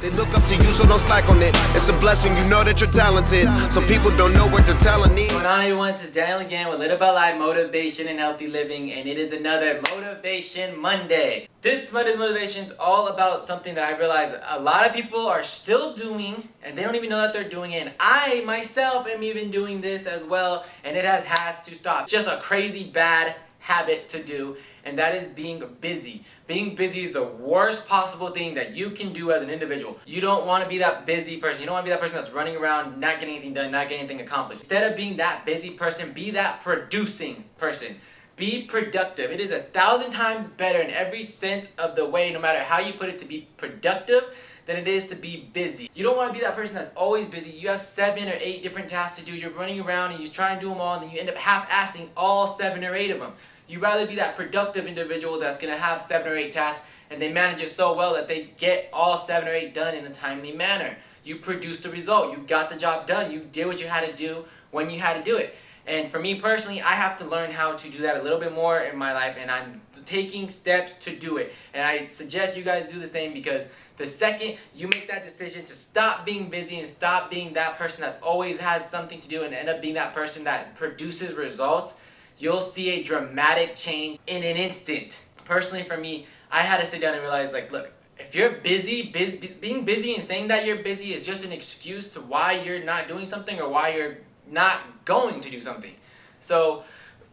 They look up to you, so don't slack on it. It's a blessing, you know that you're talented. Some people don't know what their talent needs. What's going on, everyone? This is Daniel again with Little About Life, Motivation and Healthy Living, and it is another Motivation Monday. This Monday's motivation is all about something that I realize a lot of people are still doing, and they don't even know that they're doing it. And I myself am even doing this as well, and it has to stop. It's just a crazy bad habit to do, and that is being busy. Being busy is the worst possible thing that you can do as an individual. You don't want to be that busy person. You don't want to be that person that's running around, not getting anything done, not getting anything accomplished. Instead of being that busy person, be that producing person. Be productive. It is 1,000 times better in every sense of the way, no matter how you put it, to be productive than it is to be busy. You don't want to be that person that's always busy. You have 7 or 8 different tasks to do. You're running around and you try and do them all, and then you end up half-assing all 7 or 8 of them. You'd rather be that productive individual that's going to have 7 or 8 tasks, and they manage it so well that they get all 7 or 8 done in a timely manner. You produced the result. You got the job done. You did what you had to do when you had to do it. And for me personally, I have to learn how to do that a little bit more in my life, and I'm taking steps to do it. And I suggest you guys do the same, because the second you make that decision to stop being busy and stop being that person that always has something to do and end up being that person that produces results, you'll see a dramatic change in an instant. Personally, for me, I had to sit down and realize, like, look, if you're busy, being busy and saying that you're busy is just an excuse to why you're not doing something or why you're not going to do something. So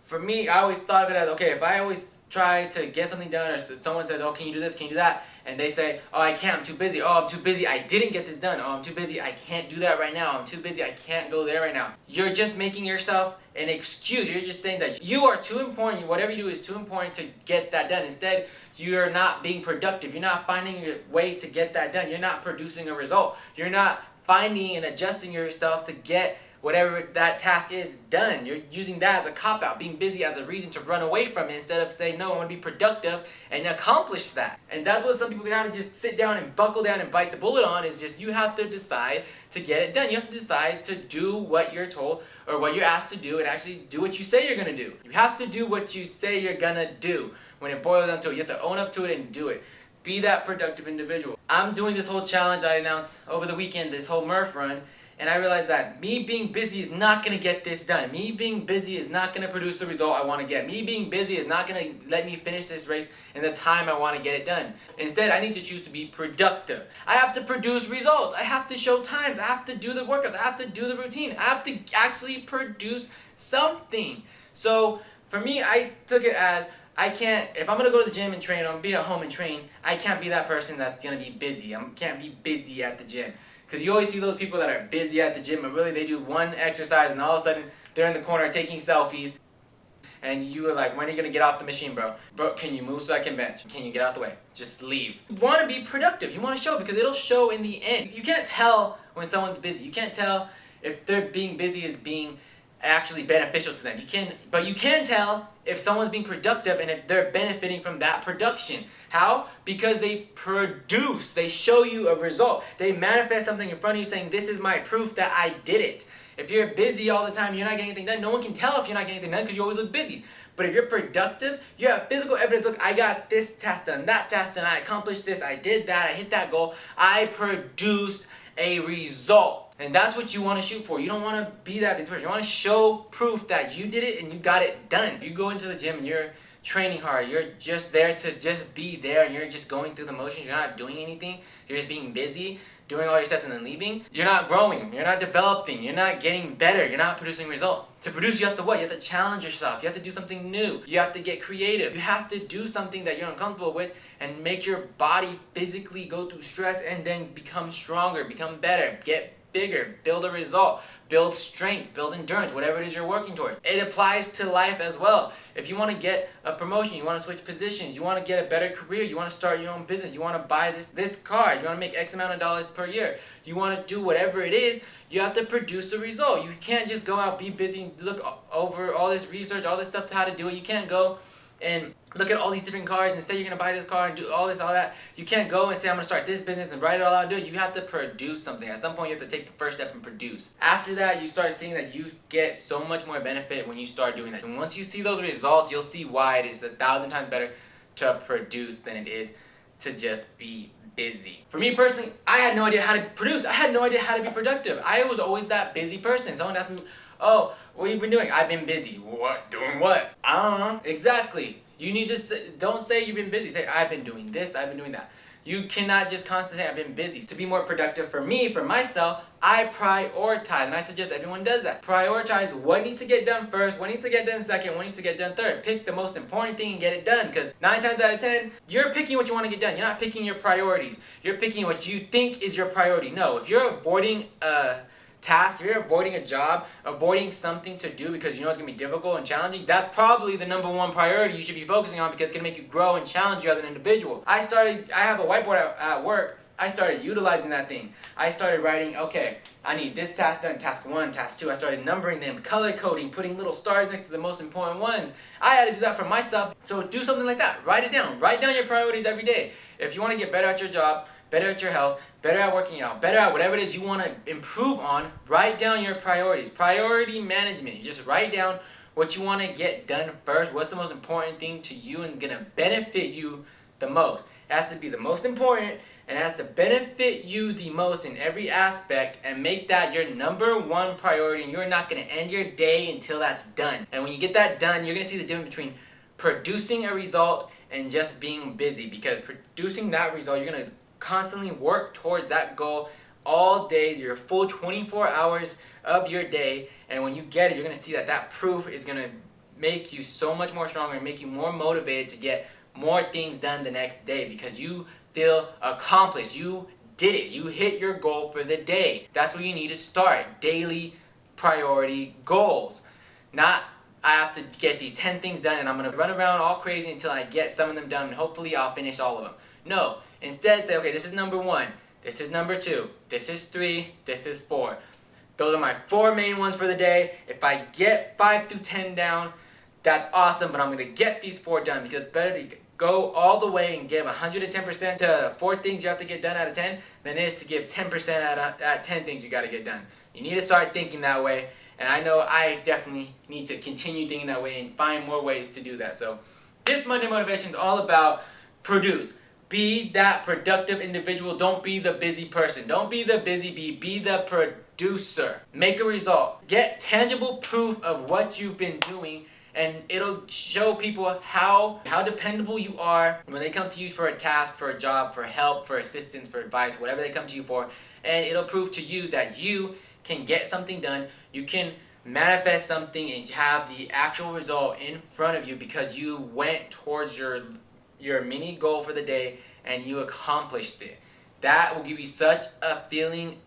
for me, I always thought of it as, okay, if I always try to get something done, or someone says, oh, can you do this, can you do that? And they say, oh, I can't, I'm too busy. Oh, I'm too busy, I didn't get this done. Oh, I'm too busy, I can't do that right now. I'm too busy, I can't go there right now. You're just making yourself an excuse. You're just saying that you are too important, whatever you do is too important to get that done. Instead, you're not being productive. You're not finding a way to get that done. You're not producing a result. You're not finding and adjusting yourself to get whatever that task is done. You're using that as a cop-out, being busy as a reason to run away from it, instead of saying, no, I want to be productive and accomplish that. And that's what some people gotta just sit down and buckle down and bite the bullet on, is just you have to decide to get it done. You have to decide to do what you're told or what you're asked to do, and actually do what you say you're gonna do. You have to do what you say you're gonna do. When it boils down to it, you have to own up to it and do it. Be that productive individual. I'm doing this whole challenge I announced over the weekend, this whole Murph run, and I realized that me being busy is not going to get this done. Me being busy is not going to produce the result I want to get. Me being busy is not going to let me finish this race in the time I want to get it done. Instead, I need to choose to be productive. I have to produce results. I have to show times. I have to do the workouts. I have to do the routine. I have to actually produce something. So for me, I took it as, I can't, if I'm going to go to the gym and train, or I'm going to be at home and train, I can't be that person that's going to be busy. I can't be busy at the gym. Because you always see those people that are busy at the gym, and really they do one exercise and all of a sudden they're in the corner taking selfies, and you are like, when are you going to get off the machine, bro? Bro, can you move so I can bench? Can you get out the way? Just leave. You want to be productive. You want to show, because it'll show in the end. You can't tell when someone's busy. You can't tell if they're being busy is being actually beneficial to them. But you can tell if someone's being productive and if they're benefiting from that production. How? Because they produce. They show you a result. They manifest something in front of you saying, this is my proof that I did it. If you're busy all the time, you're not getting anything done, no one can tell if you're not getting anything done, because you always look busy. But if you're productive, you have physical evidence. Look, I got this task done, that task done, I accomplished this, I did that, I hit that goal, I produced a result. And that's what you want to shoot for. You don't want to be that busy person. You want to show proof that you did it and you got it done. You go into the gym and you're training hard. You're just there to just be there, and you're just going through the motions. You're not doing anything. You're just being busy, doing all your steps and then leaving. You're not growing. You're not developing. You're not getting better. You're not producing results. To produce, you have to what? You have to challenge yourself. You have to do something new. You have to get creative. You have to do something that you're uncomfortable with and make your body physically go through stress, and then become stronger, become better, get bigger, build a result, build strength, build endurance, whatever it is you're working towards. It applies to life as well. If you want to get a promotion, you want to switch positions, you want to get a better career, you want to start your own business, you want to buy this car, you want to make X amount of dollars per year, you want to do whatever it is, you have to produce a result. You can't just go out, be busy, look over all this research, all this stuff to how to do it. You can't go and look at all these different cars and say you're going to buy this car and do all this, all that. You can't go and say I'm going to start this business and write it all out and do it. You have to produce something. At some point you have to take the first step and produce. After that, you start seeing that you get so much more benefit when you start doing that. And once you see those results, you'll see why it is 1,000 times better to produce than it is to just be busy. For me personally, I had no idea how to produce. I had no idea how to be productive. I was always that busy person. Someone asked me, oh, what have you been doing? I've been busy. What? Doing what? I don't know. Exactly. You need to don't say you've been busy. Say, I've been doing this, I've been doing that. You cannot just constantly say, I've been busy. To be more productive for me, for myself, I prioritize. And I suggest everyone does that. Prioritize what needs to get done first, what needs to get done second, what needs to get done third. Pick the most important thing and get it done. Because 9 times out of 10, you're picking what you want to get done. You're not picking your priorities. You're picking what you think is your priority. No, if you're avoiding a task, if you're avoiding a job, avoiding something to do because you know it's going to be difficult and challenging, that's probably the number one priority you should be focusing on because it's going to make you grow and challenge you as an individual. I have a whiteboard at work. I started utilizing that thing. I started writing, okay, I need this task done, task 1, task 2. I started numbering them, color coding, putting little stars next to the most important ones. I had to do that for myself. So do something like that. Write it down. Write down your priorities every day. If you want to get better at your job, better at your health, better at working out, better at whatever it is you want to improve on, write down your priorities. Priority management. You just write down what you want to get done first. What's the most important thing to you and going to benefit you the most. It has to be the most important and it has to benefit you the most in every aspect and make that your number one priority, and you're not going to end your day until that's done. And when you get that done, you're going to see the difference between producing a result and just being busy, because producing that result, you're going to constantly work towards that goal all day, your full 24 hours of your day, and when you get it, you're going to see that that proof is going to make you so much more stronger and make you more motivated to get more things done the next day because you feel accomplished. You did it. You hit your goal for the day. That's where you need to start. Daily priority goals. Not, I have to get these 10 things done and I'm going to run around all crazy until I get some of them done and hopefully I'll finish all of them. No. Instead, say, okay, this is number 1, this is number 2, this is 3, this is 4. Those are my 4 main ones for the day. If I get 5 through 10 down, that's awesome, but I'm going to get these 4 done because it's better to go all the way and give 110% to 4 things you have to get done out of 10 than it is to give 10% at 10 things you got to get done. You need to start thinking that way, and I know I definitely need to continue thinking that way and find more ways to do that. So this Monday Motivation is all about produce. Be that productive individual. Don't be the busy person. Don't be the busy bee. Be the producer. Make a result. Get tangible proof of what you've been doing, and it'll show people how dependable you are when they come to you for a task, for a job, for help, for assistance, for advice, whatever they come to you for. And it'll prove to you that you can get something done. You can manifest something and have the actual result in front of you because you went towards your mini goal for the day and you accomplished it. That will give you such a feeling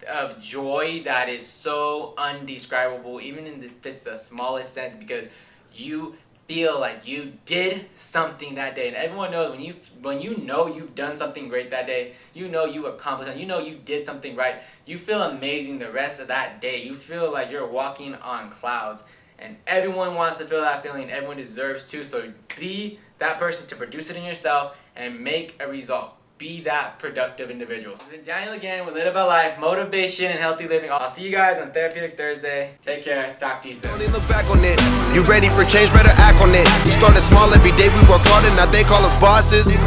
of joy that is so undescribable, even if it's the smallest sense, because you feel like you did something that day. And everyone knows when you know you've done something great that day, you know you accomplished it, you know you did something right, you feel amazing the rest of that day. You feel like you're walking on clouds. And everyone wants to feel that feeling. Everyone deserves to. So be that person to produce it in yourself and make a result. Be that productive individual. This is Daniel again with Lit About Life, Motivation and Healthy Living. I'll see you guys on Therapeutic Thursday. Take care. Talk to you soon. Only look back on it. You ready for change? Better act on it. We started small every day. We work hard and now they call us bosses.